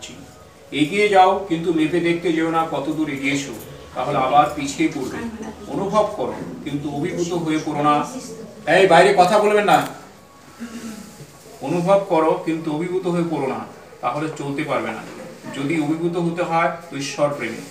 করছি। এগিয়ে যাও, কিন্তু মেপে দেখতে যেও না কত দূর এগিয়েছো, তাহলে আবার পিছিয়ে পড়বে। অনুভব করো, কিন্তু অভিভূত হয়ে পড়ো না। এই বাইরে কথা বলবেন না। অনুভব করো, কিন্তু অভিভূত হয়ে পড়ো না, তাহলে চলতে পারবে না। যদি অভিভূত হতে হয় তো ঈশ্বর প্রেমী।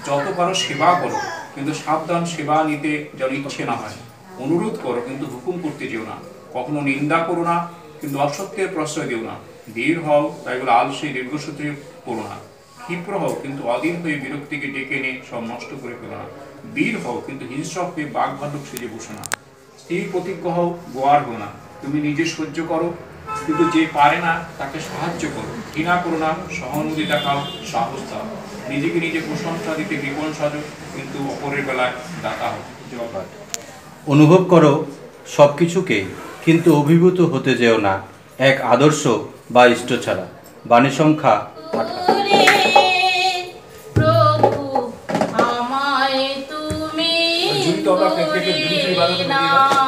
যত পারো সেবা করো, কিন্তু সাবধান, সেবা নিতে যেন ইচ্ছে না হয়। অনুরোধ করো, কিন্তু হুকুম করতে যেও না। কখনো নিন্দা করো না, কিন্তু অসত্যের প্রশ্রয় দিও না। ধীর হও, তাই বলে আলসে দীর্ঘসূত্রে পড়ো না। ক্ষিপ্র হও, কিন্তু অধীর হয়ে বিরক্তিকে ডেকে এনে সব নষ্ট করে ফেলো না। বীর হও, কিন্তু হিংস্রক হয়ে বাঘ ভাল্লুক সেজে বসো না। স্থির প্রতিজ্ঞ হও, গোয়ার হো না। তুমি নিজে সহ্য করো, কিন্তু যে পারে না তাকে সাহায্য করো। ঘৃণা করো না, সহানুভূতি দেখাও, সাহস দাও। নিজেকে নিজে প্রশংসা দিতে বিপণ সাজো, কিন্তু অপরের বেলায় দাতা হও। জবাব। অনুভব করো সব কিছুকে, কিন্তু অভিভূত হতে যেও না এক আদর্শ বা ইষ্ট ছাড়া। বাণী সংখ্যা 啊。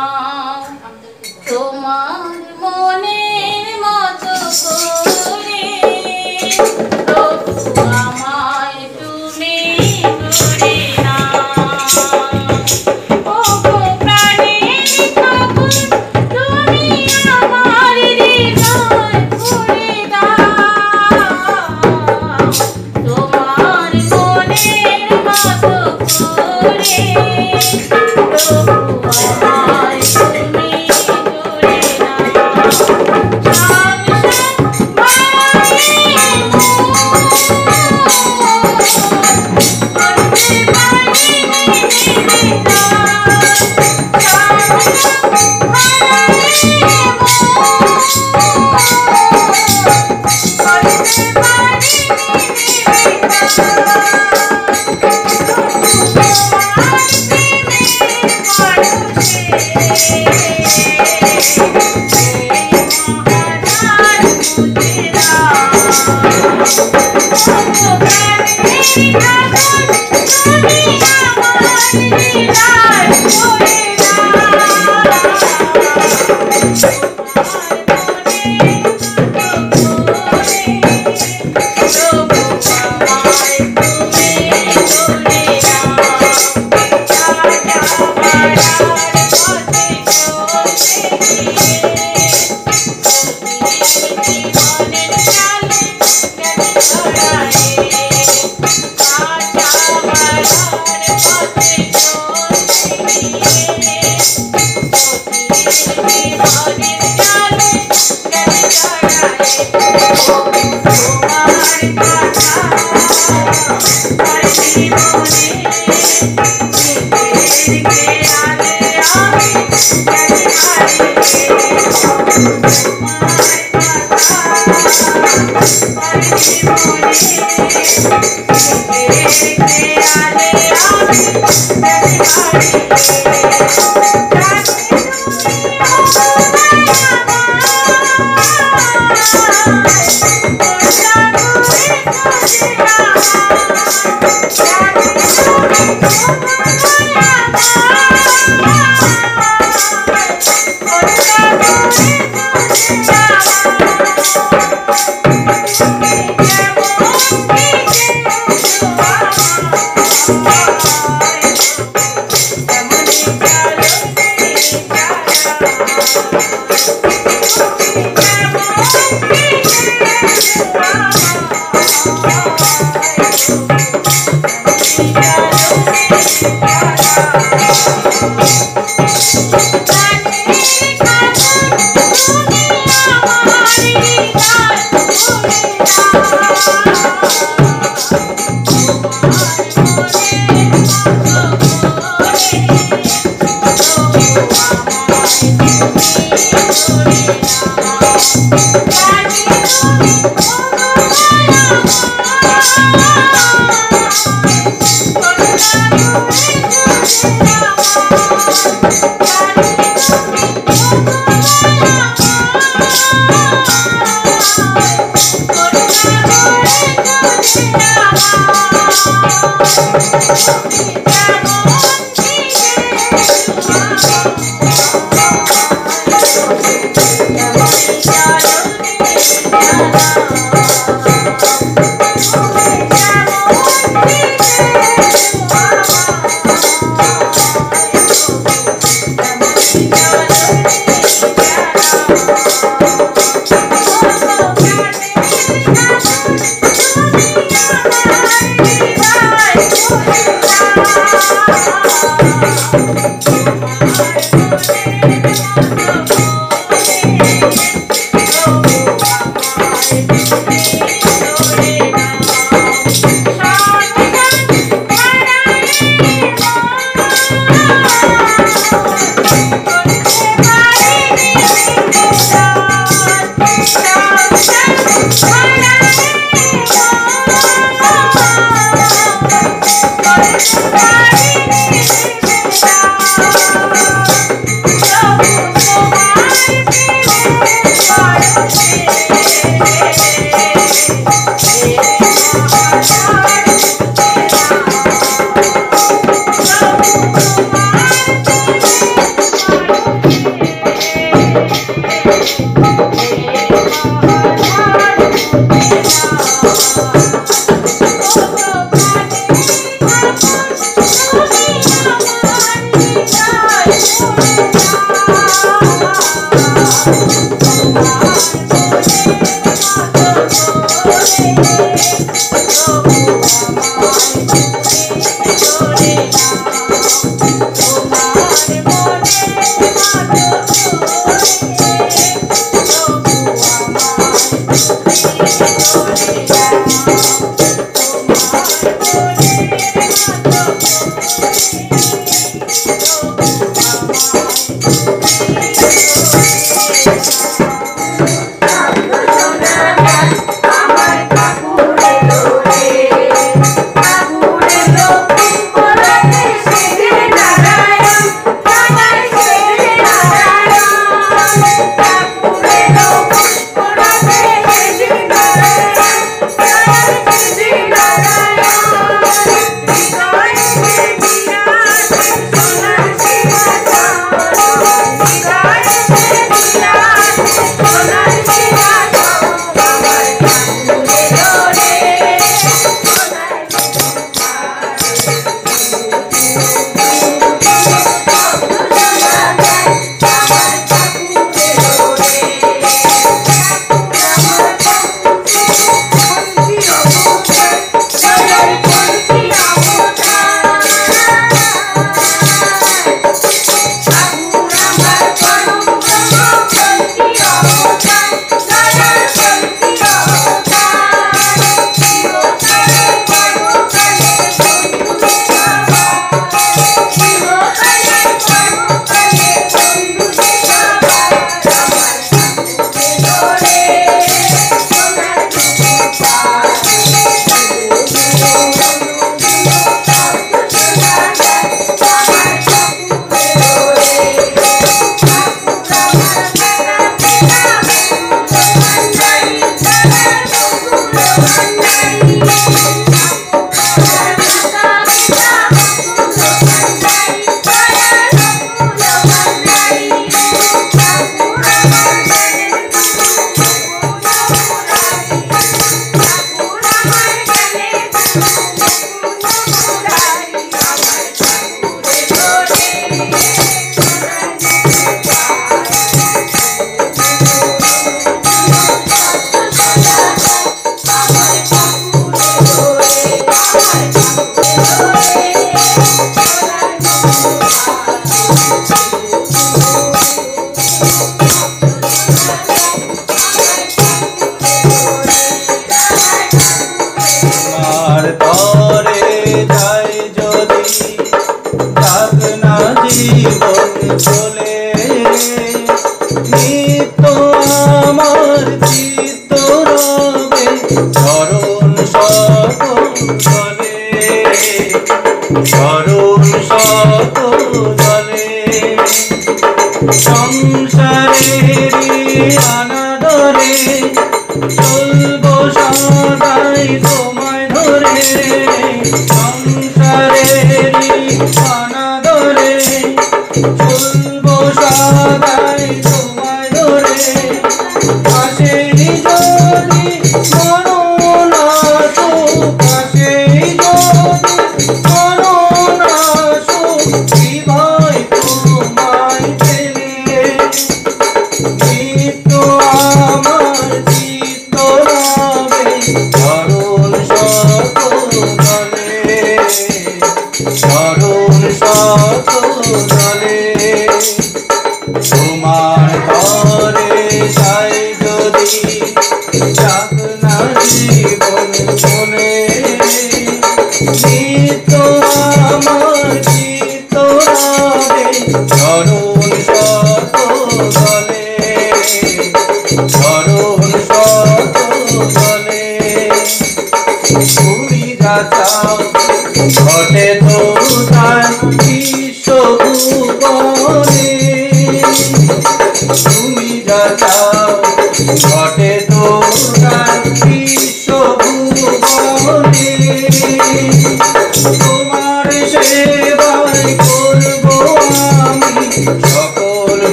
করুণ সকলে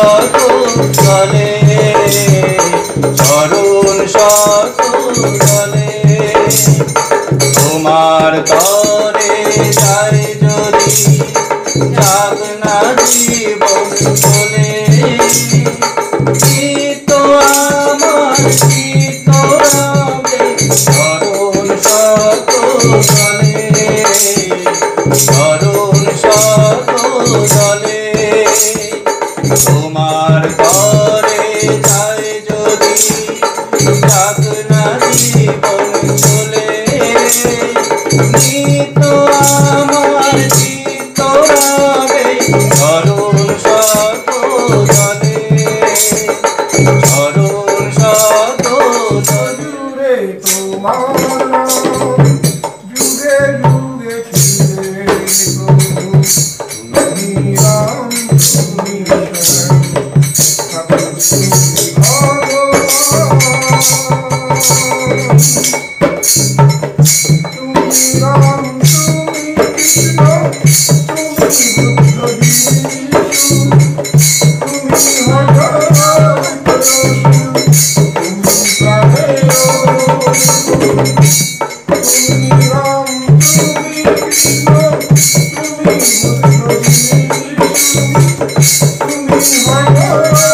শত জলে, চরণ শত জলে। তোমার তরে যায় যদি যাক না জীবন চলে, চিত্ত আমার চিত্ত রামে চরণ শত জলে, চরণ শত জলে। তোমার তরে যায় যদি যাক না জীবন চলে, নিত আমার চিত্ত রামে চরণ শত জলে, চরণ শত জলে। তোমার যুগে যুগে ছিলে প্রভু, তুমি রাম তুমি শ্যাম, তুমি রাম তুমি কৃষ্ণ, তুমি বুদ্ধ যিশু, তুমি ভগবান তুমি প্রাণের তুমি রাম তুমি কৃষ্ণ, তুমি বুদ্ধ যিশু, তুমি ভগবান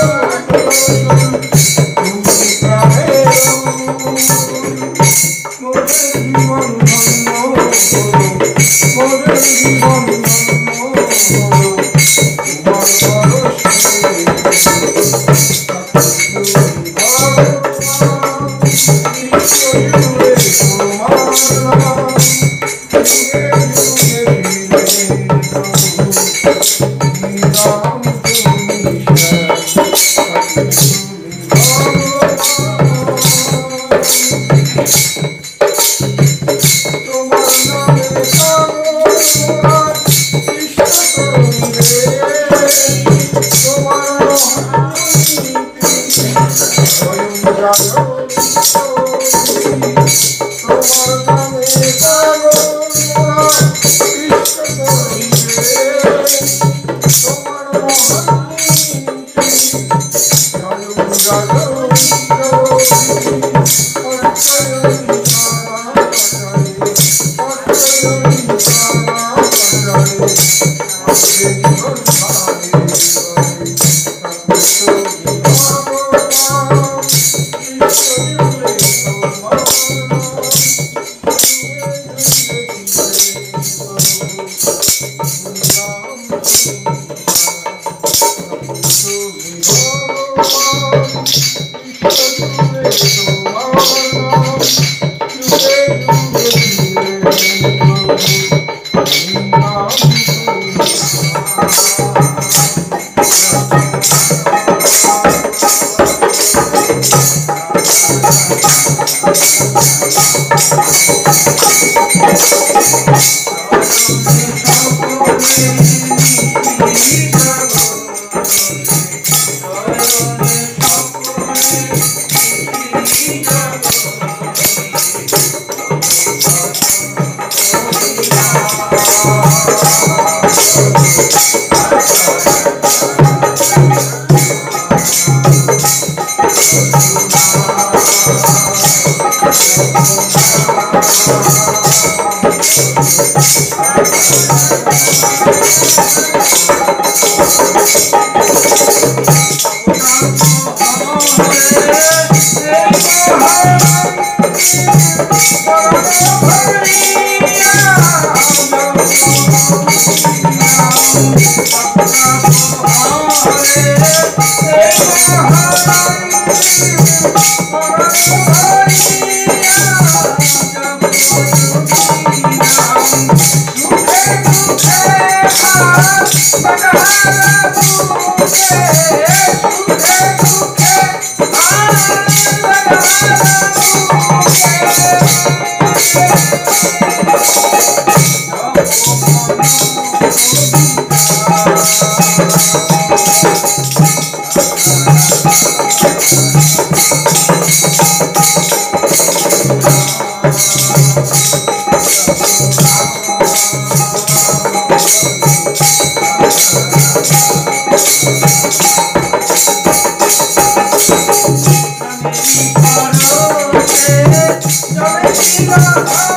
তুমি প্রাণের। মোদের জীবন ধন্য করো, মোদের জীবন ধন্য করো, তোমার পরশে Thank you.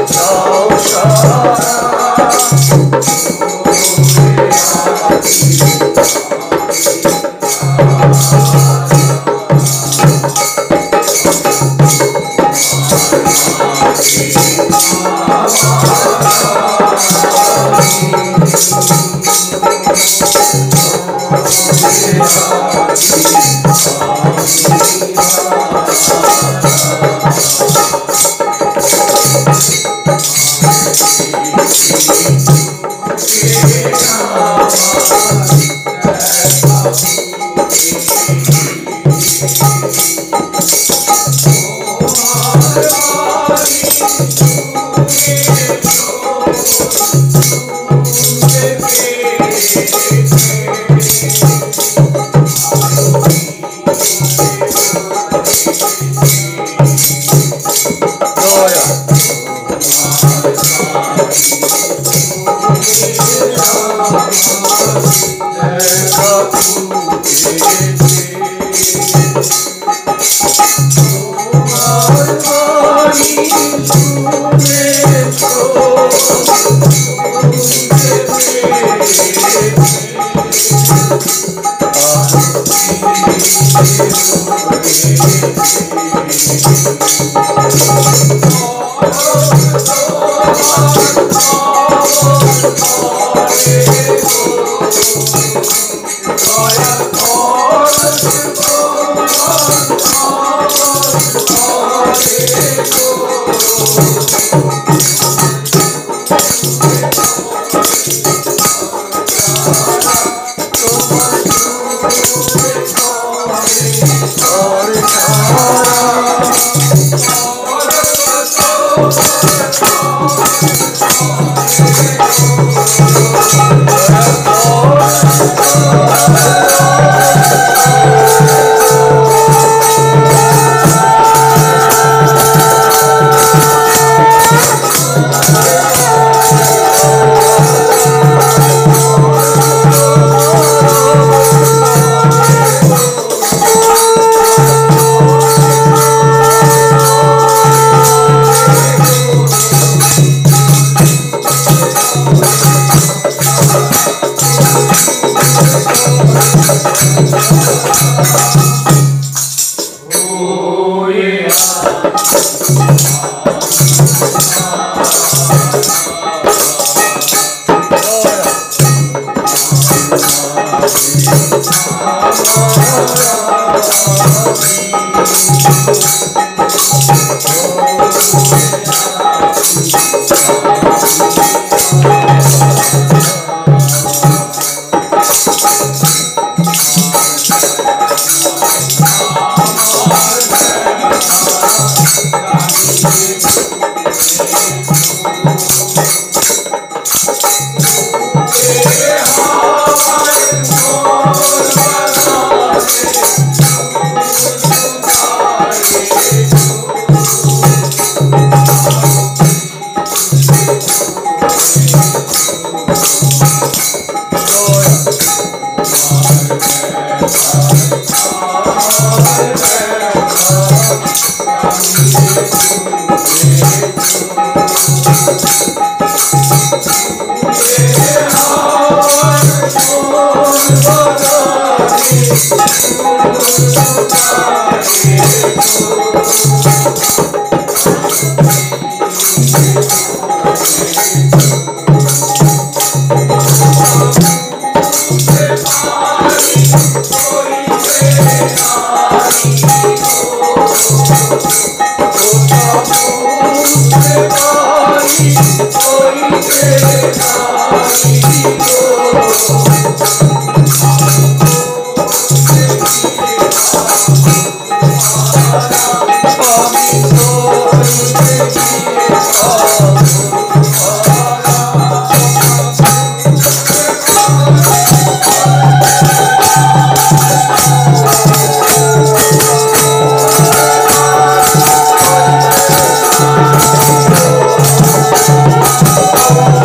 দাও সারা Oh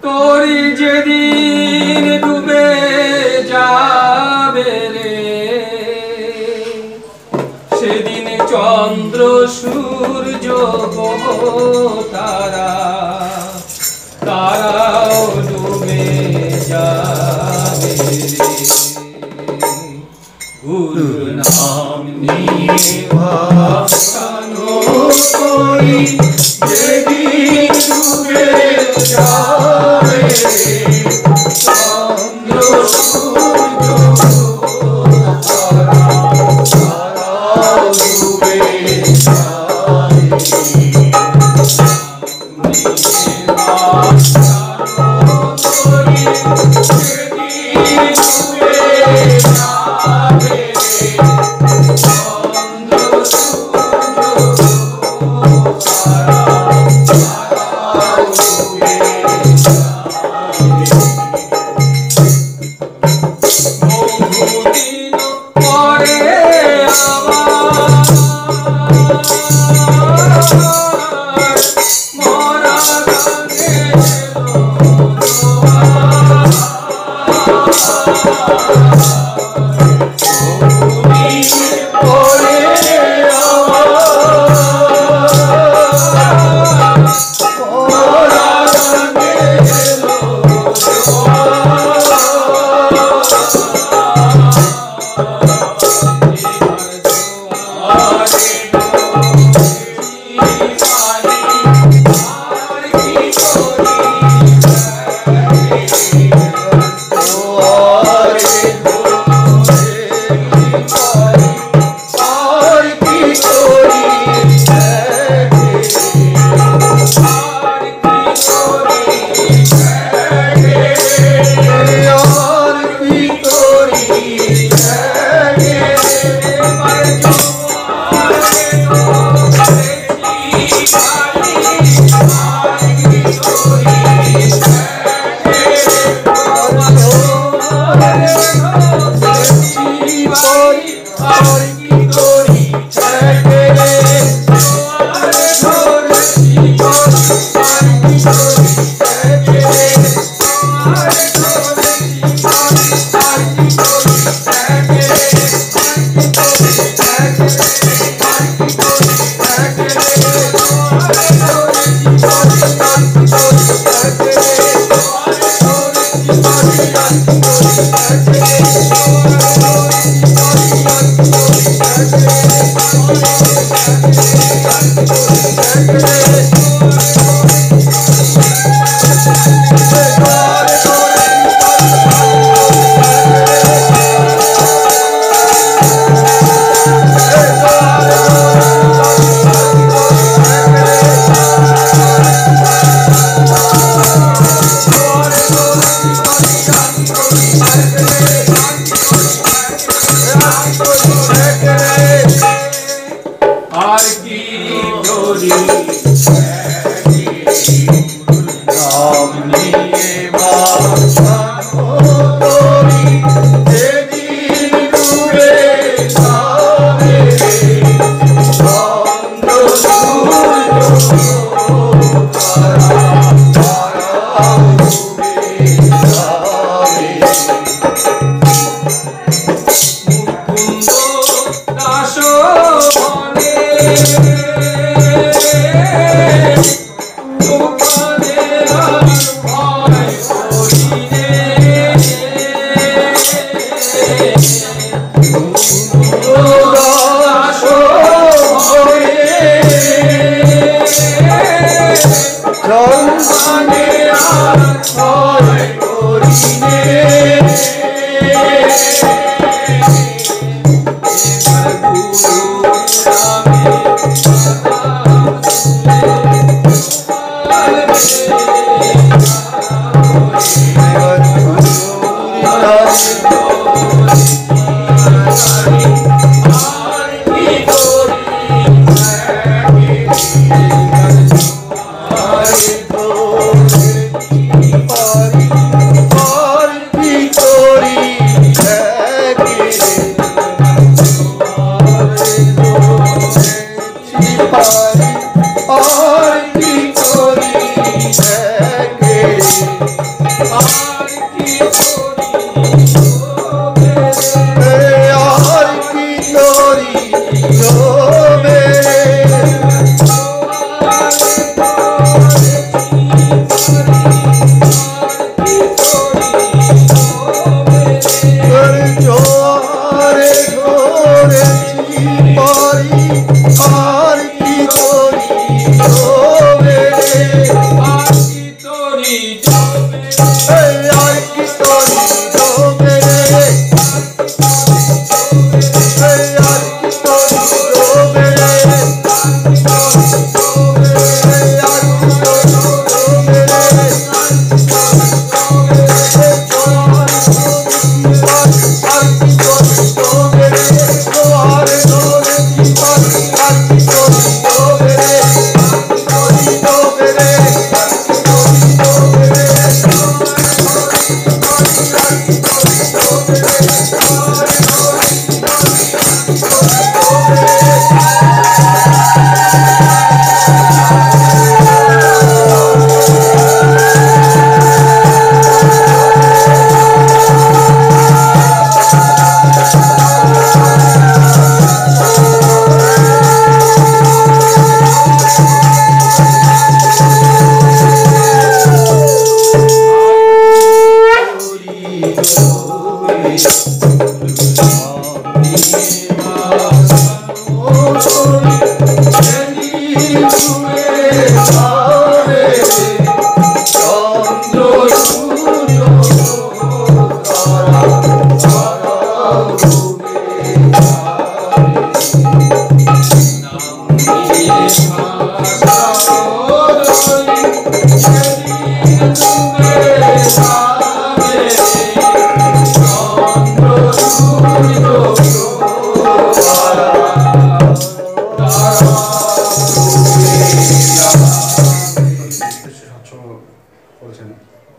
তোরি যেদিন ডুবে যাবে রে, সেদিন চন্দ্র সূর্য তারা তারাও ডুবে যাবে রে। গুরুর নাম নিয়ে ভাসানো করি যেদিন ডুবে যাবে রে, চন্দ্র সূর্য তারা তারাও ডুবে যাবে রে। চন্দ্র সূর্য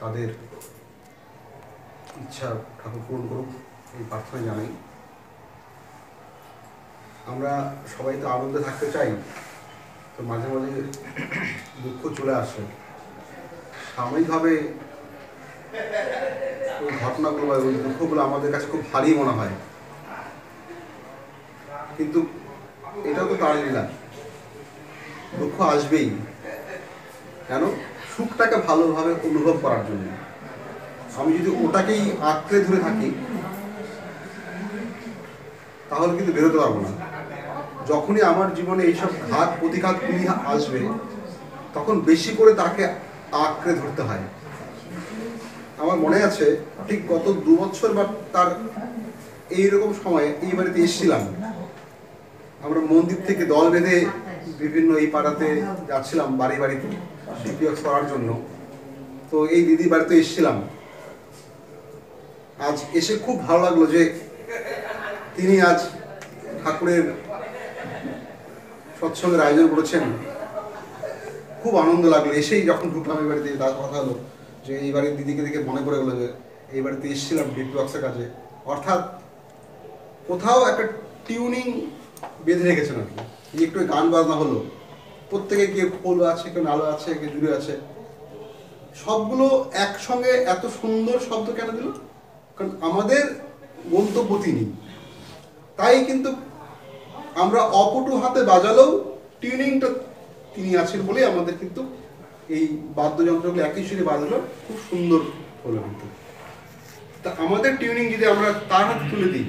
তাদের ইচ্ছা ঠাকুর পূরণ করুক এই প্রার্থনা জানাই। আমরা সবাই তো আনন্দে থাকতে চাই, তো মাঝে মাঝে দুঃখ চলে আসে। সাময়িকভাবে ওই ঘটনাগুলো বা ওই দুঃখগুলো আমাদের কাছে খুব ভারী মনে হয়, কিন্তু এটাও তো তার লীলা, দুঃখ আসবেই। কেন? সুখটাকে ভালোভাবে অনুভব করার জন্য। আমি যদি ওটাকেই আঁকড়ে ধরে থাকি তাহলে কিন্তু বেরোতে পারবো না। যখনই আমার জীবনে এইসব ঘাত প্রতিঘাতগুলি আসবে তখন বেশি করে তাকে আঁকড়ে ধরতে হয়। আমার মনে আছে ঠিক গত 2 বছর বা তার এইরকম সময়ে এই বাড়িতে এসেছিলাম। আমরা মন্দির থেকে দল বেঁধে বিভিন্ন এই পাড়াতে যাচ্ছিলাম বাড়ি বাড়িতে ডিপিএক্স করার জন্য। তো এই দিদির বাড়িতে এসেছিলাম। আজ এসে খুব ভালো লাগলো যে তিনি আজ ঠাকুরের সৎসঙ্গের আয়োজন করেছেন। খুব আনন্দ লাগলো। এসেই যখন ঢুকলাম এই বাড়িতে, তার কথা হলো যে এই বাড়ির দিদিকে দেখে মনে পড়ে গেলো যে এই বাড়িতে এসেছিলাম ডিপিএক্সের কাছে। অর্থাৎ কোথাও একটা টিউনিং বেঁধে রেখেছেন আর কি। একটু গান বাজনা হলো, প্রত্যেকে কেউ খোল আছে, কেউ নালো আছে, কেউ জুড়ে আছে, সবগুলো একসঙ্গে এত সুন্দর শব্দ কেন দিল? কারণ আমাদের গন্তব্য তিনি। তাই কিন্তু আমরা অপটু হাতে বাজালেও টিউনিংটা তিনি আছেন বলে আমাদের কিন্তু এই বাদ্যযন্ত্রগুলো একই সুরে বাজালো খুব সুন্দর হলো। কিন্তু তা আমাদের টিউনিং যদি আমরা তার হাতে তুলে দিই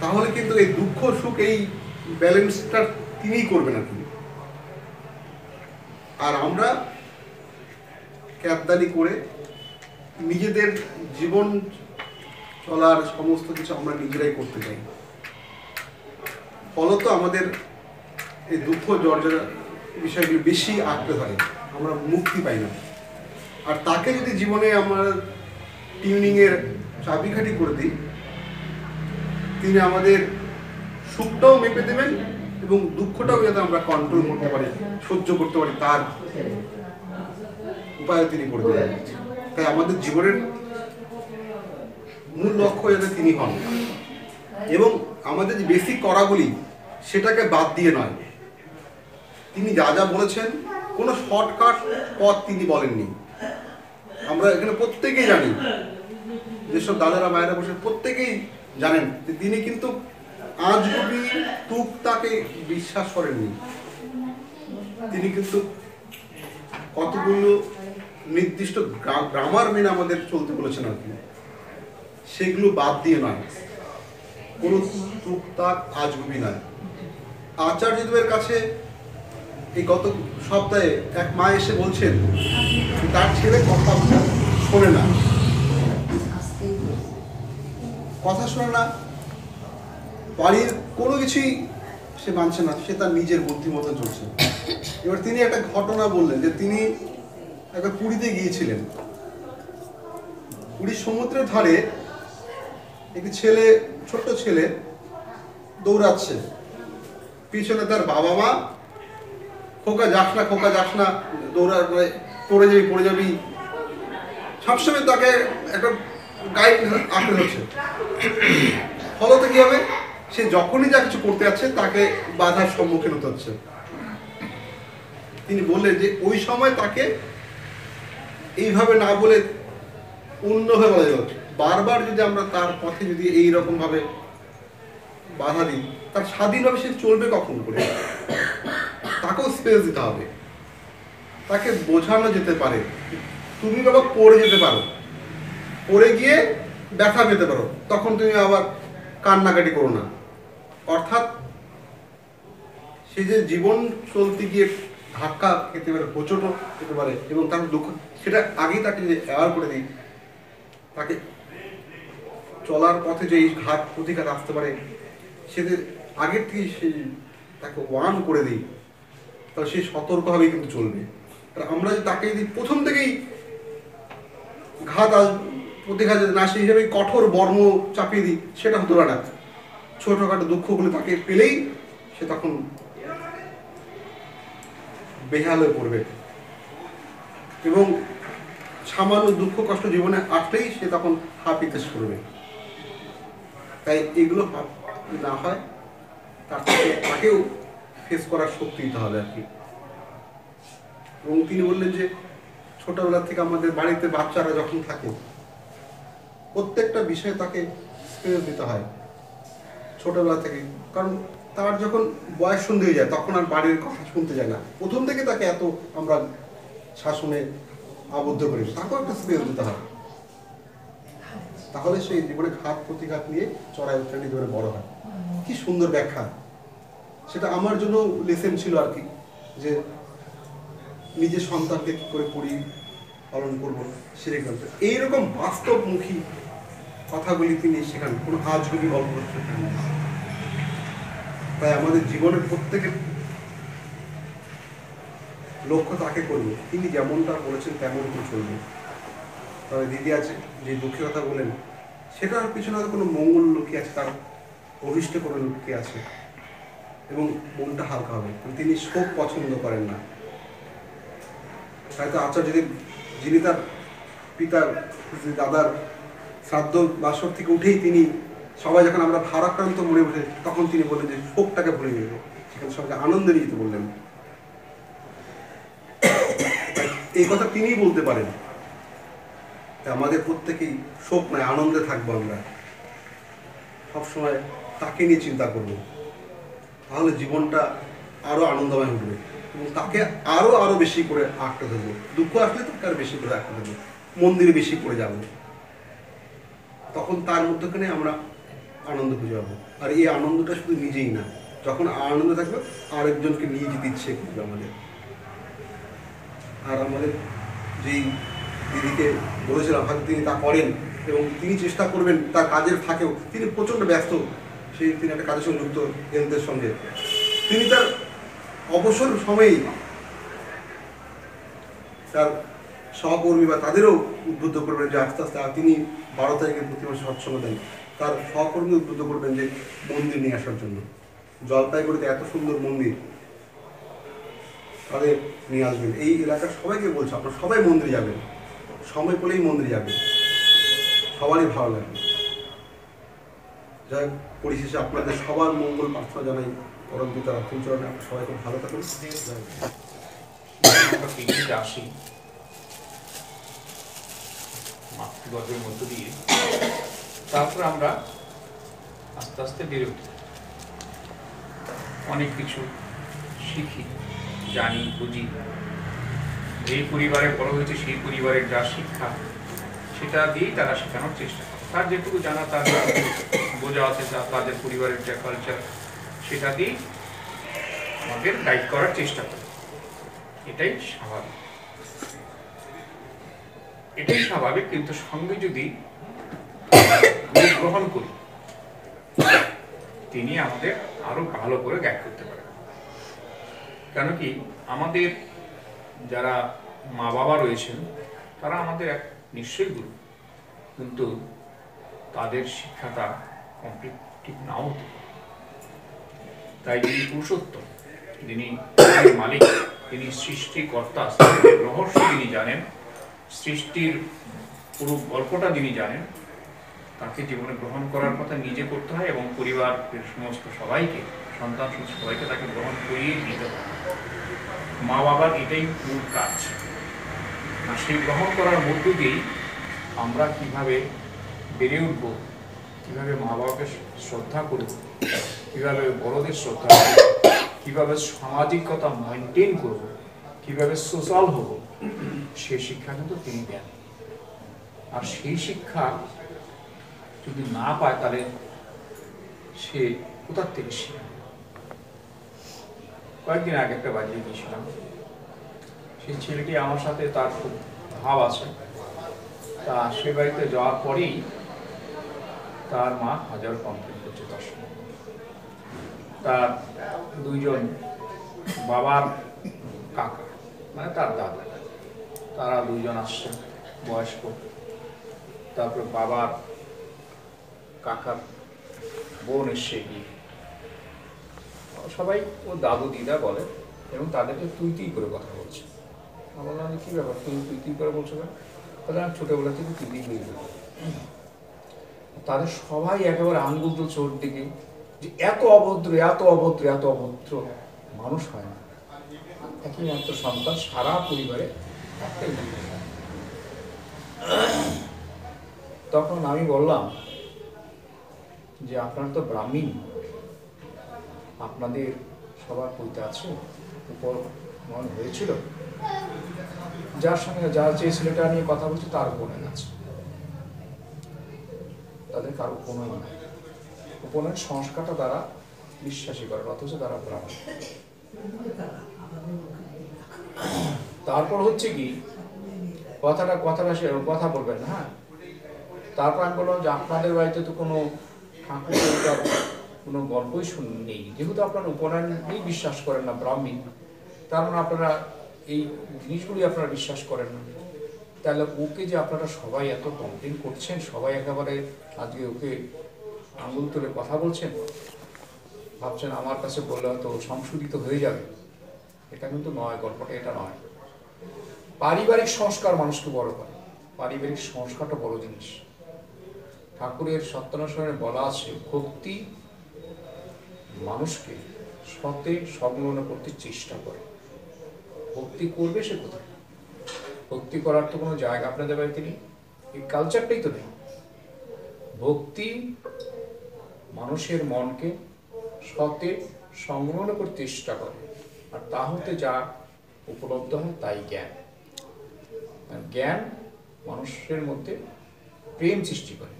তাহলে কিন্তু এই দুঃখ সুখ এই ব্যালেন্সটা তিনিই করবেন আর কি। আর আমরা ক্যাবদানি করে নিজেদের জীবন চলার সমস্ত কিছু আমরা নিজেরাই করতে চাই। ফলত আমাদের এই দুঃখ জর্জরা বিষয়গুলো বেশি আঁকড়ে ধরে, আমরা মুক্তি পাই না। আর তাকে যদি জীবনে আমরা টিউনিংয়ের চাবিকাঠি করে দিই, তিনি আমাদের সুখটাও মেপে দেবেন এবং দুঃখটাও যাতে আমরা কন্ট্রোল করতে পারি, সহ্য করতে পারি, তার উপায় তিনি করে দেবেন। তাই আমাদের জীবনের মূল লক্ষ্য যাতে তিনি হন, এবং আমাদের যে বেসিক করাগুলি সেটাকে বাদ দিয়ে নয়। তিনি যা যা বলেছেন কোনো শর্টকাট পথ তিনি বলেননি। আমরা এখানে প্রত্যেকেই জানি, যেসব দাদারা মায়েরা বসে প্রত্যেকেই জানেন যে তিনি কিন্তু আজগুবি টুকটাকে বিশ্বাস করেননি। তিনি কিন্তু কতগুলো নির্দিষ্ট গ্রামার মেনে আমাদের চলতে বলেছেন আর কি, সেগুলো বাদ দিয়ে নয়, কোনো টুকটাক আজগুবি নয়। আচার্যদেবের কাছে এই গত সপ্তাহে এক মা এসে বলছেন তার ছেলে কথা শোনে না, কথা শোনে না, বাড়ির কোনো কিছুই সে মানছে না, সে তার নিজের বুদ্ধি মতো চলছে। এবার তিনি একটা ঘটনা বললেন যে তিনি একবার পুরীতে গিয়েছিলেন। পুরীর সমুদ্রের ধারে একটি ছেলে, ছোট্ট ছেলে দৌড়াচ্ছে, পিছনে তার বাবা মা খোকা যাস না, খোকা যাস না, দৌড়া পড়ে যাবি, সবসময় তাকে একটা গাইড আঁকড়ে হচ্ছে। ফলত কি হবে, সে যখনই যা কিছু করতে যাচ্ছে তাকে বাধার সম্মুখীন হতে হচ্ছে। তিনি বললেন যে ওই সময় তাকে এইভাবে না বলে অন্যভাবে বলা যাবে। বারবার যদি আমরা তার পথে যদি এইরকম ভাবে বাধা দিই, তার স্বাধীনভাবে সে চলবে কখন করে? তাকেও স্পেস দিতে হবে। তাকে বোঝানো যেতে পারে, তুমি বাবা পড়ে যেতে পারো, পড়ে গিয়ে ব্যথা পেতে পারো, তখন তুমি আবার কান্নাকাটি করো না। অর্থাৎ সে যে জীবন চলতে গিয়ে ধাক্কা খেতে পারে, হোঁচটও খেতে পারে, এবং তার দুঃখ সেটা আগেই তাকে যে অ্যাওয়ার করে দিই, তাকে চলার পথে যে এই ঘাত প্রতিঘাত আসতে পারে সেদের আগের থেকেই সে তাকে ওয়ার্ন করে দিই, তাহলে সে সতর্কভাবেই কিন্তু চলবে। আর আমরা যদি তাকে যদি প্রথম থেকেই ঘাত প্রতিঘাত না সেই হিসাবে কঠোর বর্ম চাপিয়ে দিই, সেটা হতে পারে না। ছোটখাটো দুঃখগুলো তাকে পেলেই সে তখন বেহাল হয়ে পড়বে, এবং সামান্য দুঃখ কষ্ট জীবনে আসলেই সে তখন হাপিতেশ করবে। তাই এগুলো না হয়, তার থেকে তাকেও ফেস করার শক্তি দিতে হবে আর কি। এবং তিনি বললেন যে ছোটবেলা থেকে আমাদের বাড়িতে বাচ্চারা যখন থাকে প্রত্যেকটা বিষয়ে তাকে স্পেস দিতে হয় ছোটবেলা থেকে, কারণ তার যখন বয়স সন্ধে হয়ে যায় তখন আর বাড়ির কথা শুনতে যায় না। প্রথম থেকে তাকে এত আমরা শাসনে আবদ্ধ করি, তাকেও একটা স্পেস দিতে হয়, তাহলে সেই জীবনে ঘাত প্রতিঘাত নিয়ে চড়াই উত্তরাণী জীবনে বড় হয়। কি সুন্দর ব্যাখ্যা! সেটা আমার জন্য লেসেন ছিল আর কি, যে নিজের সন্তানকে কি করে পালন করবো সেরকম এইরকম বাস্তবমুখী কথাগুলি তিনি সেখানে কোনো আজগুবি গল্প করতে। তাই আমাদের জীবনের প্রত্যেকের লক্ষ্য তাকে করবে, তিনি যেমনটা বলেছেন তেমন করে চলবে। তবে দিদি আছে যে দুঃখের কথা বলেন, সেটার পিছনে হয়তো কোনো মঙ্গল লুকিয়ে আছে, তার অভিষ্ট কোনো লুকিয়ে আছে, এবং মনটা হালকা হবে। তিনি শোক পছন্দ করেন না। হয়তো আচার্যদেব, যিনি তার পিতার দাদার শ্রাদ্ধ বাসর থেকে উঠেই তিনি সবাই যখন আমরা ভারাক্রান্ত মনে উঠে তখন তিনি বললেন যে শোকটাকে ভুলে নেব, সেখানে সবাইকে আনন্দে নিয়ে যেতে বললেন। এই কথা তিনিই বলতে পারেন। আমাদের প্রত্যেকেই শোক নয়, আনন্দে থাকবো, আমরা সবসময় তাকে নিয়ে চিন্তা করব, তাহলে জীবনটা আরো আনন্দময় হবে, এবং তাকে আরো আরো বেশি করে আঁকড়ে ধরবো। দুঃখ আসলে তাকে আরো বেশি করে আঁকড়ে ধরবো, মন্দিরে বেশি পড়ে যাব, তখন তার মধ্যখানে আমরা আনন্দ খুঁজে পাবো। আর এই আনন্দটা শুধু নিজেই না, যখন আনন্দ থাকবে আরেকজনকে নিয়ে যেতে ইচ্ছে করবে আমাদের। আর আমাদের যেই দিদিকে বলেছিলাম হয়তো তিনি তা করেন, এবং তিনি চেষ্টা করবেন তার কাজের ফাঁকেও, তিনি প্রচণ্ড ব্যস্ত, তিনি একটা কাজের সঙ্গে যুক্ত হেলথের সঙ্গে, তিনি তার অবসর সময়েই তার সহকর্মী বা তাদেরও উদ্বুদ্ধ করবেন যে আস্তে আস্তে তিনি 12 তারিখে প্রতি মাসে সৎসঙ্গ দেন, তার সহকর্মী উদ্বুদ্ধ করবেন যে মন্দির নিয়ে আসার জন্য। জলপাইগুড়িতে এত সুন্দর মন্দির, তাদের নিয়ে আসবেন। এই এলাকার সবাইকে বলছে আপনারা সবাই মন্দিরে যাবেন, সময় পেলেই মন্দিরে যাবেন, সবারই ভালো লাগবে। যাই হোক, পরিশেষে আপনাদের সবার মঙ্গল প্রার্থনা জানাই পরম পিতা চরণে। আপনারা সবাই খুব ভালো থাকুন। আমরা পিকনিকে আসি মাতৃগর্ভের মধ্য দিয়ে, তারপর আমরা আস্তে আস্তে বেড়ে উঠি, অনেক কিছু শিখি, জানি, বুঝি। যেই পরিবারে বড় হয়েছে সেই পরিবারের যা শিক্ষা সেটা দিয়েই তারা শেখানোর চেষ্টা করে। তার যেটুকু জানা, তার বোঝা আছে, তাদের পরিবারের যে কালচার সেটা দিয়েই আমাদের গাইড করার চেষ্টা করে। এটাই স্বাভাবিক, এটাই স্বাভাবিক। কিন্তু সঙ্গে যদি গ্রহণ করি, তিনি আমাদের আরো ভালো করে গাইড করতে পারেন। কেন কি, আমাদের যারা মা বাবা রয়েছেন তারা আমাদের এক নিশ্চয়ই গুরু, কিন্তু তাদের শিক্ষাটা কমপ্লিট ঠিক নাও হতে পারে। তাই যিনি পুরুষোত্তম, যিনি মালিক, তিনি সৃষ্টিকর্তা, রহস্য যিনি জানেন, সৃষ্টির পুরো গল্পটা যিনি জানেন, তাকে জীবনে গ্রহণ করার কথা নিজে করতে হয় এবং পরিবারের সমস্ত সবাইকে, সন্তান সবাইকে তাকে গ্রহণ করিয়ে দিতে হয়। মা বাবার এটাই মূল কাজ। আর সেই গ্রহণ করার মধ্য দিয়েই আমরা কিভাবে বেড়ে উঠব, কিভাবে মা বাবাকে শ্রদ্ধা করব, কিভাবে বড়দের শ্রদ্ধা করব, কিভাবে সামাজিকতা মেনটেন করব, কিভাবে সোশ্যাল হব, সেই শিক্ষা কিন্তু তিনি দেন। আর সেই শিক্ষা যদি না পায় তাহলে সে কোথার থেকে শিখবে? কয়েকদিন আগে একটা বাড়িতে গিয়েছিলাম, সেই ছেলেটি আমার সাথে তার খুব ভাব আছে। তা সে বাড়িতে যাওয়ার পরেই তার মা হাজার কমপ্লেন করছে তার সঙ্গে। তার দুইজন বাবার কাকা, মানে তার দাদা, তারা দুইজন আসছে বয়স্ক। তারপরে বাবার কাকার বোন এসে গিয়ে, সবাই ও দাদু দিদা বলে এবং তাদেরকে তুই তুই করে কথা বলছে। আমার বললাম কি ব্যাপার, তুই তুই তুই করে বলছো কেন? তাহলে আমি ছোটবেলা থেকে তুই তুই হয়ে গেল। তাদের সবাই একেবারে আঙ্গুল তুলছে ওর দিকে যে এত অভদ্র, এত অভদ্র, এত অভদ্র মানুষ হয় না। একই মাত্র সন্তান, সারা পরিবারে একটাই। তখন আমি বললাম যে আপনার তো ব্রাহ্মণ, আপনাদের সবার বইতে আছে, উপর মন হয়েছিল, যার সঙ্গে যার যে ছেলেটা নিয়ে কথা বলছে তার উপনয়ন আছে, তাদের কারো উপনয়ন নাই। উপনয়ন সংস্কারটা দ্বারা বিশ্বাসী করেন, অথচ তারা ব্রাহ্মণ। তারপর হচ্ছে কি, কথাটা সে কথা বলবেন না। হ্যাঁ, তারপর আমি বললাম যে আপনাদের বাড়িতে তো কোনো ঠাকুর দেবতার কোনো গল্পই নেই, যেহেতু আপনারা উপনয়নেই বিশ্বাস করেন না, ব্রাহ্মণ, তার মানে আপনারা এই জিনিসগুলি আপনারা বিশ্বাস করেন না। তাহলে ওকে যে আপনারা সবাই এত কমপ্লেন করছেন, সবাই একেবারে আজকে ওকে আঙুল তুলে কথা বলছেন, ভাবছেন আমার কাছে বললে হয়তো সংশোধিত হয়ে যাবে, এটা কিন্তু নয়, গল্পটা এটা নয়। পারিবারিক সংস্কার মানুষকে বড় করে, পারিবারিক সংস্কারটা বড় জিনিস। ঠাকুরের সত্যনারায়ণে বলা আছে, ভক্তি মানুষকে সতে সংলগ্ন করতে চেষ্টা করে। ভক্তি করবে সে কোথায়? ভক্তি করার তো কোনো জায়গা আপনাদের বাড়িতে নেই, এই কালচারটাই তো নেই। ভক্তি মানুষের মনকে সতে সংলগ্ন করতে চেষ্টা করে, আর তা হতে যা উপলব্ধ হয় তাই জ্ঞান। জ্ঞান মানুষের মধ্যে প্রেম সৃষ্টি করে।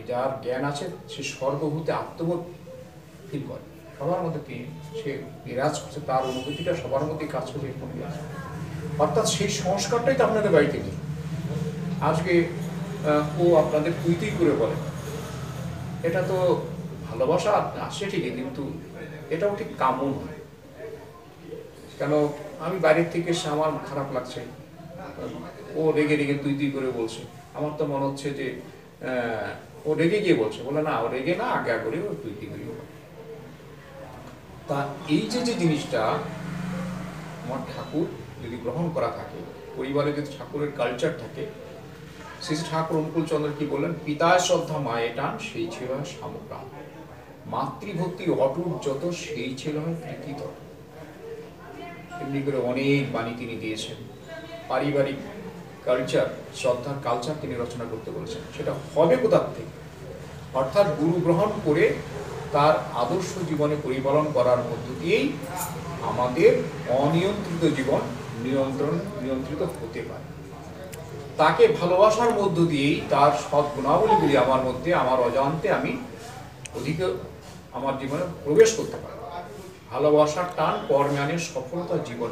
যার জ্ঞান আছে সে সর্বভূতে আত্মবোধ ফিল করে, সবার মধ্যে সে বিরাজ করছে, তার অনুভূতিটা সবার মধ্যে কাজ করছে। অর্থাৎ সেই সংস্কারটাই তো আপনাদের বাড়িতে নেই। আজকে ও আপনাদের তুই তুই করে বলে, এটা তো ভালোবাসা আসে ঠিকই, কিন্তু এটাও ঠিক কাম্য নয়। কেন আমি বাইরের থেকে এসে আমার খারাপ লাগছে, ও রেগে রেগে তুই তুই করে বলছে, আমার তো মনে হচ্ছে যে ও রেগে গিয়ে বলছে, বলে না ও রেগে না, আগে করে ও তুই তুই করে। তা এই যে যে জিনিসটা আমার ঠাকুর যদি গ্রহণ করা থাকে, পরিবারে যদি ঠাকুরের কালচার থাকে, শ্রী শ্রী ঠাকুর অনুকূল চন্দ্র কি বললেন, পিতায় শ্রদ্ধা মায়ে টান সেই ছিল সামগ্রাম, মাতৃভক্তি অটুট যত সেই ছিল প্রীতি তত। এমনি করে অনেক বাণী তিনি দিয়েছেন। পারিবারিক কালচার, শ্রদ্ধার কালচার তিনি রচনা করতে বলেছেন। সেটা হবে কোথার থেকে? অর্থাৎ গুরু গ্রহণ করে তার আদর্শ জীবনে পরিপালন করার মধ্য দিয়েই আমাদের অনিয়ন্ত্রিত জীবন নিয়ন্ত্রিত হতে পারে। তাকে ভালোবাসার মধ্য দিয়েই তার সৎ গুণাবলীগুলি আমার মধ্যে, আমার অজান্তে আমি অধিক আমার জীবনে প্রবেশ করতে পারি। ভালোবাসার টান কর্মে আনে সফলতা জীবন।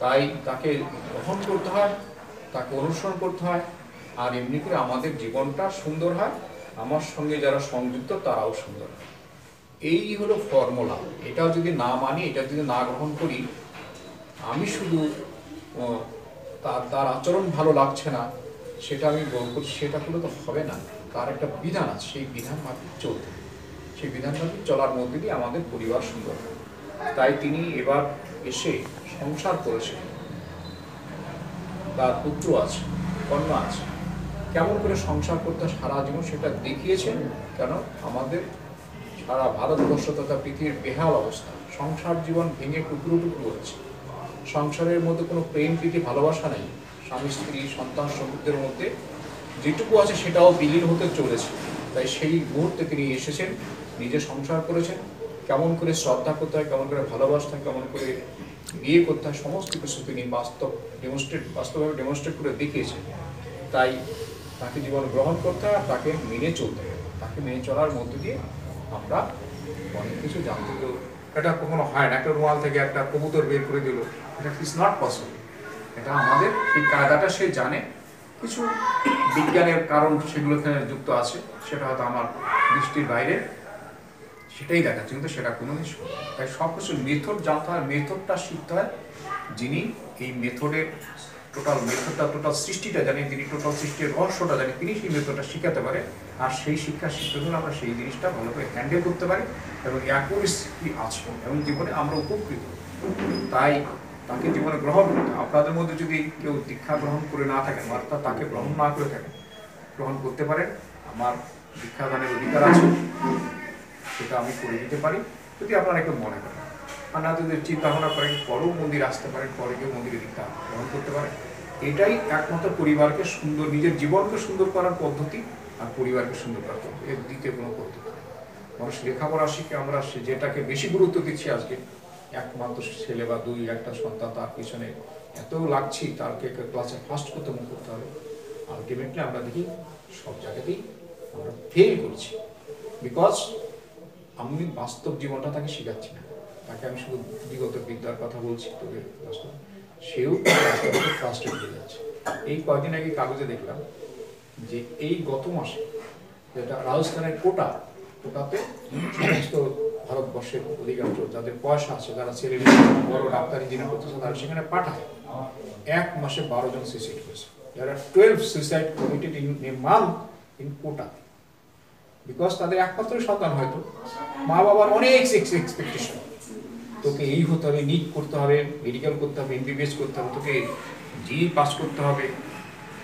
তাই তাকে গ্রহণ করতে হয়, তাকে অনুসরণ করতে হয়, আর এমনি করে আমাদের জীবনটা সুন্দর হয়, আমার সঙ্গে যারা সংযুক্ত তারাও সুন্দর হয়। এই হলো ফর্মুলা। এটা যদি না মানি, এটা যদি না গ্রহণ করি, আমি শুধু তার আচরণ ভালো লাগছে না সেটা আমি করছি, সেটা করলে তো হবে না। তার একটা বিধান আছে, সেই বিধান মাফিক চলতে, সেই বিধান মাফিক চলার মধ্যে দিয়ে আমাদের পরিবার সুন্দর। তাই তিনি এবার এসে সংসার করেছেন, তার পুত্র আছে, কন্যা আছে, কেমন করে সংসার করতে সারা জীবন সেটা দেখিয়েছেন। কেন আমাদের সারা ভারতবর্ষ তথা পৃথিবীর বেহাল অবস্থা, সংসার জীবন ভেঙে টুকরো টুকরো হচ্ছে। সংসারের মধ্যে কোনো প্রেম প্রীতি ভালোবাসা নেই, স্বামী স্ত্রী সন্তান সমুদ্রের মধ্যে যেটুকু আছে সেটাও বিলীন হতে চলেছে। তাই সেই মুহূর্তে তিনি এসেছেন, নিজে সংসার করেছেন, কেমন করে শ্রদ্ধা করতে হয়, কেমন করে ভালোবাসতে হয়, কেমন করে বিয়ে করতে হয়, সমস্ত কিছু তিনি বাস্তবভাবে ডেমনস্ট্রেট করে দেখিয়েছেন। তাই তাকে জীবন গ্রহণ করতে হয়, তাকে মেনে চলতে হয়। তাকে মেনে চলার মধ্য দিয়ে আমরা অনেক কিছু জানতে পারি। এটা কখনো হয় না, একটা রুমাল থেকে একটা কবুতর বের করে দিল, এটা ইজ নট পসিবল। এটা আমাদের এই কায়দাটা সে জানে, কিছু বিজ্ঞানের কারণ সেগুলো এখানে যুক্ত আছে, সেটা হয়তো আমার দৃষ্টির বাইরে, সেটাই দেখাচ্ছে, কিন্তু সেটা কোনো কিছু। তাই সব কিছু মেথড জানতে হয়, মেথডটা শিখতে হয়। যিনি এই মেথডের টোটাল সৃষ্টিটা জানে, যিনি টোটাল সৃষ্টির রহস্যটা জানে, তিনি সেই মেথডটা শিখাতে পারে। আর সেই শিক্ষা শিখতে হলে আমরা সেই জিনিসটা ভালো করে হ্যান্ডেল করতে পারি এবং অ্যাকুরেসি আছে এবং জীবনে আমরা উপকৃত। তাই তাকে জীবনে গ্রহণ করতে, আপনাদের মধ্যে যদি কেউ দীক্ষা গ্রহণ করে না থাকেন, অর্থাৎ তাকে গ্রহণ না করে থাকেন, গ্রহণ করতে পারেন। আমার দীক্ষাদানের অধিকার আছে, সেটা আমি করে দিতে পারি যদি আপনারা একটু মনে করেন। আর না যদি চিন্তা ভাবনা করেন, পরেও মন্দির আসতে পারেন, পরে গিয়ে মন্দিরে দীক্ষা গ্রহণ করতে পারেন। এটাই একমাত্র পরিবারকে সুন্দর, নিজের জীবনকে সুন্দর করার পদ্ধতি আর পরিবারকে সুন্দর করার পদ্ধতি, এর দ্বিতীয় কোনো পদ্ধতি। মানুষ লেখাপড়া শিখে আমরা যেটাকে বেশি গুরুত্ব দিচ্ছি আজকে, একমাত্র ছেলে বা দুই একটা সন্তান, তার পিছনে এত লাগছি, তারকে ক্লাসে ফার্স্ট করতে মনে করতে হবে। আলটিমেটলি আমরা দেখি সব জায়গাতেই আমরা ফেল করছি, বিকজ আমি বাস্তব জীবনটা তাকে শেখাচ্ছি না। তাকে আমি শুধু বিগত বিদ্যার কথা বলছি, তবে সেও ফ্রাস্ট্রেট হয়ে যাচ্ছে। এই কয়েকদিন আগে কাগজে দেখলাম যে এই গত মাসে যেটা রাজস্থানের কোটাতে সমস্ত ভারতবর্ষের অধিকাংশ যাদের পয়সা আছে, যারা ছেলে বড় ডাক্তার ইঞ্জিনিয়ার করতেছে, তারা সেখানে পাঠায়। এক মাসে 12 জন সুইসাইড করেছে। There are 12 suicide committed in a month in Kota. Because তাদের একমাত্র সন্তান, হয়তো মা বাবার অনেক এক্সপেকটেশন, তোকে এই হতে হবে, নিট করতে হবে, মেডিকেল করতে হবে, এমবিবিএস করতে হবে, তোকে জিই পাস করতে হবে,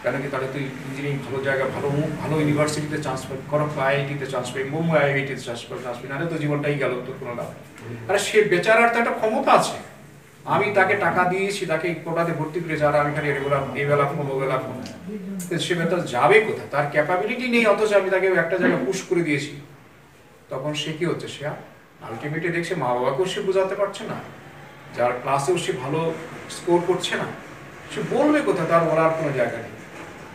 কেন কি তাহলে তুই ইঞ্জিনিয়ারিং ভালো জায়গা, ভালো ইউনিভার্সিটিতে চান্স পাবি, খড়গপুর আইআইটিতে চান্স পাবি, মুম্বাই আইআইটিতে চান্স পাবি, নাহলে তো জীবনটাই গেল, তোর কোনো লাভ। আরে সে বেচারার তো একটা ক্ষমতা আছে, আমি তাকে টাকা দিয়েছি, তাকে কোটাতে ভর্তি করেছি, আর আমি খালি এবেলা ফোন ওবেলা ফোন, সে বেতন যাবে কোথায়? তার ক্যাপাবিলিটি নেই, অথচ আমি তাকে একটা জায়গায় পুশ করে দিয়েছি। তখন সে কি হচ্ছে, সে আলটিমেটলি দেখছে মা বাবাকেও সে বোঝাতে পারছে না, যার ক্লাসেও সে ভালো স্কোর করছে না, সে বলবে কোথায়? তার বলার কোনো জায়গা নেই,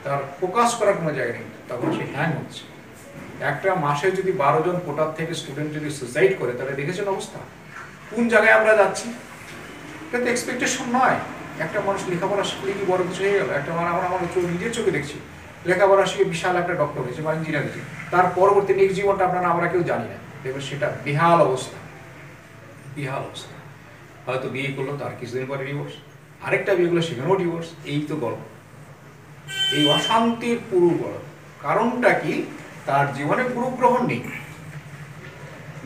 তার ফোকাস করার কোনো জায়গা নেই, তখন সে হ্যাং হচ্ছে। একটা মাসে যদি 12 জন কোটার থেকে স্টুডেন্ট যদি সুসাইড করে, তাহলে দেখেছেন অবস্থা কোন জায়গায় আমরা যাচ্ছি। এটা তো এক্সপেকটেশন নয়। একটা মানুষ লেখাপড়া শিখলে কি বড় কিছু হয়ে গেল? একটা আমার নিজের চোখে দেখছি, লেখাপড়া শিখে বিশাল একটা ডক্টর হয়েছে বা ইঞ্জিনিয়ার হয়েছে, তার পরবর্তী নেক্সট জীবনটা আপনারা আমরা কেউ জানি না, দেখবেন সেটা বেহাল অবস্থা, বেহাল অবস্থা। হয়তো বিয়ে করলো, তার কিছুদিন পরে ডিভোর্স, আরেকটা বিয়ে করলো, সেখানেও ডিভোর্স। এই তো গল্প, এই অশান্তির পুরো গল্প। কারণটা কি? তার জীবনে গুরু গ্রহণ নেই।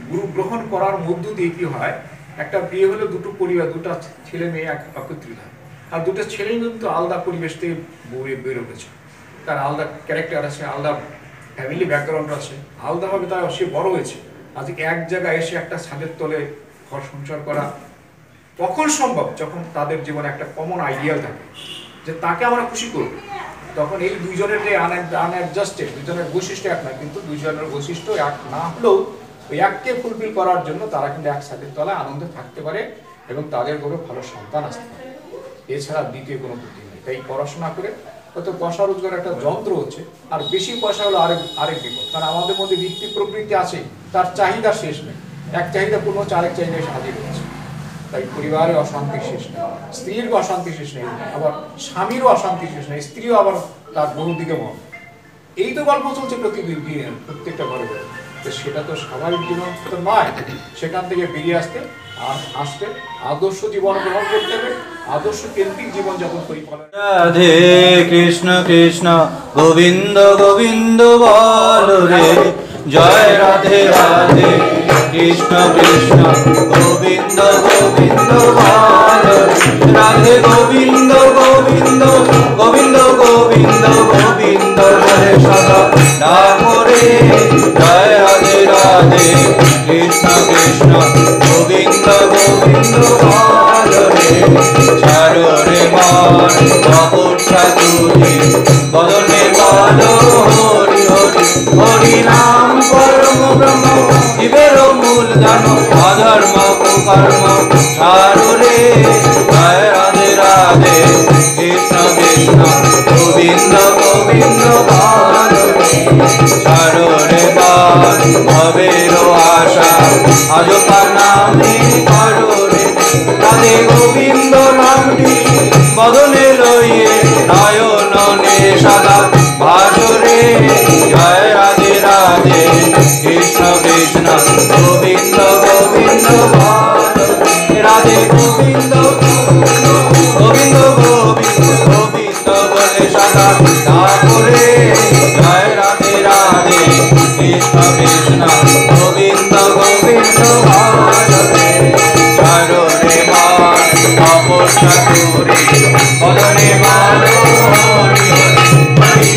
গুরু গ্রহণ করার মধ্য দিয়ে কি হয়, একটা বিয়ে হলে দুটো পরিবার, দুটো ছেলে মেয়ে একত্রিত হয়, আর দুটো ছেলে কিন্তু আলাদা পরিবেশ থেকে বেড়ে উঠেছে, তার আলাদা ক্যারেক্টার আছে, আলাদা ফ্যামিলি ব্যাকগ্রাউন্ড আছে, আলাদাভাবে তার সে বড় হয়েছে। আজকে এক জায়গায় এসে একটা ছাদের তলে ঘর সংসার করা কখন সম্ভব? যখন তাদের জীবনে একটা কমন আইডিয়াল থাকে যে তাকে আমরা খুশি করব। তখন এই দুইজনের যে আনঅ্যাডজাস্টেড, দুজনের বৈশিষ্ট্য এক না, কিন্তু দুইজনের বৈশিষ্ট্য এক না হলেও ওই এককে ফুলফিল করার জন্য তারা কিন্তু এক ছাদের তলায় আনন্দে থাকতে পারে এবং তাদের ঘরে ভালো সন্তান আসতে পারে। এছাড়া দ্বিতীয় কোনো বুদ্ধি নেই। তাই পড়াশোনা করে হয়তো পয়সা রোজগার একটা যন্ত্র হচ্ছে, আর বেশি পয়সা হলো আরেক বিপদ। কারণ আমাদের মধ্যে ভিত্তিক প্রবৃত্তি আছে, তার চাহিদা শেষ নেই, এক চাহিদা পূর্ণ হচ্ছে, আরেক চাহিদা এসে হাজির হচ্ছে। তাই পরিবারে অশান্তি শেষ নেই, স্ত্রীর অশান্তি শেষ নেই, আবার স্বামীরও অশান্তি শেষ নেই, স্ত্রীও আবার তার বহু দিকে মন। এই তো গল্প চলছে প্রত্যেকটা ঘরে ঘরে। তো সেটা তো স্বাভাবিক জীবন তো নয়। সেখান থেকে বেরিয়ে আসতে আদর্শ জীবন গ্রহণ করতে হবে, আদর্শ কেন্দ্রিক জীবনযাপন পরিপালন। রাধে কৃষ্ণ কৃষ্ণ গোবিন্দ গোবিন্দ বল রে, জয় রাধে রাধে কৃষ্ণ কৃষ্ণ গোবিন্দ গোবিন্দ বল রে, রাধে গোবিন্দ গোবিন্দ গোবিন্দ গোবিন্দ গোবিন্দ বলে সদা ডাকো রে, জয় রাধে রাধে কৃষ্ণ কৃষ্ণ গোবিন্দ গোবিন্দ বল রে, চারো রে মন তপস্যা তুলি বদনে বল হরি হরি, হরি নাম পরম ব্রহ্ম জীবের মূল জান, অধর্ম কুকর্ম চারো রে, জয় রাধে রাধে কৃষ্ণ কৃষ্ণ গোবিন্দ গোবিন্দ বল রে, চারো রে মন ভবের আশা আজ নামে করো রে, রাধে গোবিন্দ নামটি বদনে লইয়ে নয়নে সদা ভাজরে, জয় রাধে রাধে কৃষ্ণ কৃষ্ণ গোবিন্দ গোবিন্দ বল রে, রাধে গোবিন্দ গোবিন্দ গোবিন্দ গোবিন্দ বলে সদা ডাকরে, জয় রাধে রাধে কৃষ্ণ কৃষ্ণ গোবিন্দ গোবিন্দ বল রে, চারো রে মন তপস্যা তুরি বদনে বল হরি হরি, হরি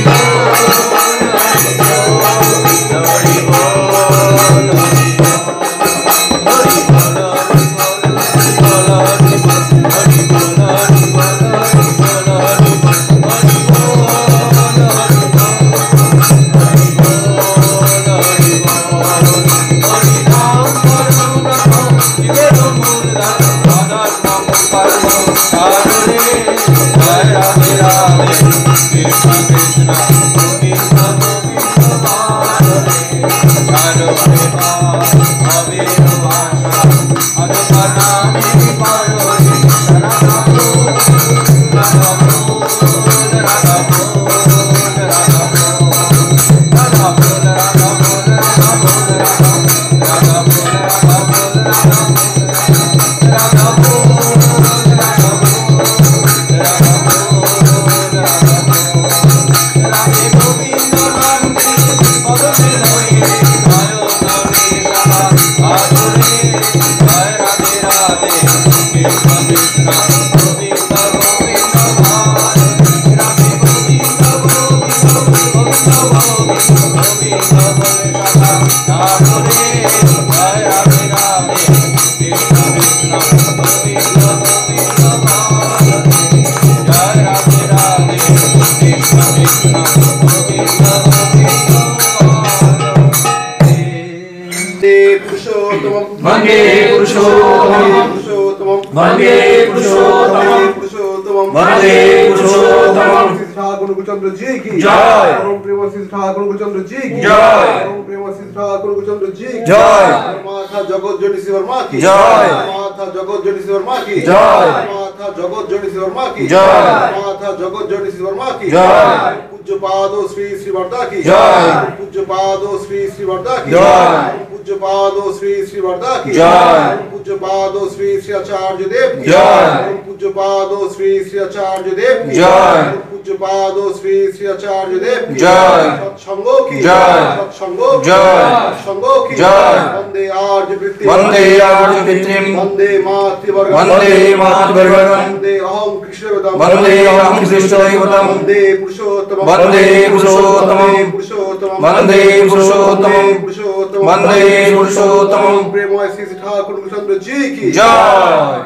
वन्दे पुरुषोत्तमं वन्दे पुरुषोत्तमं वन्दे पुरुषोत्तमं ठाकुर गुरुचंद्र जी की जय। ओम प्रेम श्री ठाकुर गुरुचंद्र जी की जय। ओम प्रेम श्री ठाकुर गुरुचंद्र जी की जय। माता जगत ज्योति वर्मा की जय। माता जगत ज्योति वर्मा की जय। माता মাতা জগৎ জননী শ্রী বর্মা কি জয়। মাতা জগৎ জননী শ্রী বর্মা কি জয়। পূজ্য পাদ শ্রী শ্রী বর্দা কি জয়। পূজ্য পাদ শ্রী শ্রী বর্দা কি জয়। পূজ্য পাদ শ্রী শ্রী বর্দা কি জয়। পূজ্য পাদ শ্রী শ্রী আচার্য দেব কি জয়। পূজ্য পাদ শ্রী শ্রী আচার্য দেব কি জয়। পূজ্য পাদ শ্রী শ্রী আচার্য দেব কি জয়। সৎসঙ্গ কি জয়। সৎসঙ্গ কি জয়। সৎসঙ্গ কি জয়। বন্দে আর্য বৃত্তি वन्दे आर्यपितृं বন্দে মাতৃবর্গ वन्दे मातृवर्गं বন্দে অহং কৃষ্ণবেদম वन्दे अहं कृष्णदैवतं বন্দে পুরুষোত্তম वन्दे पुरुषोत्तमं পুরুষোত্তম वन्दे पुरुषोत्तमं পুরুষোত্তম वन्दे पुरुषोत्तमं প্রেমময় শ্রী ঠাকুর কৃষ্ণচন্দ্র জি কি जय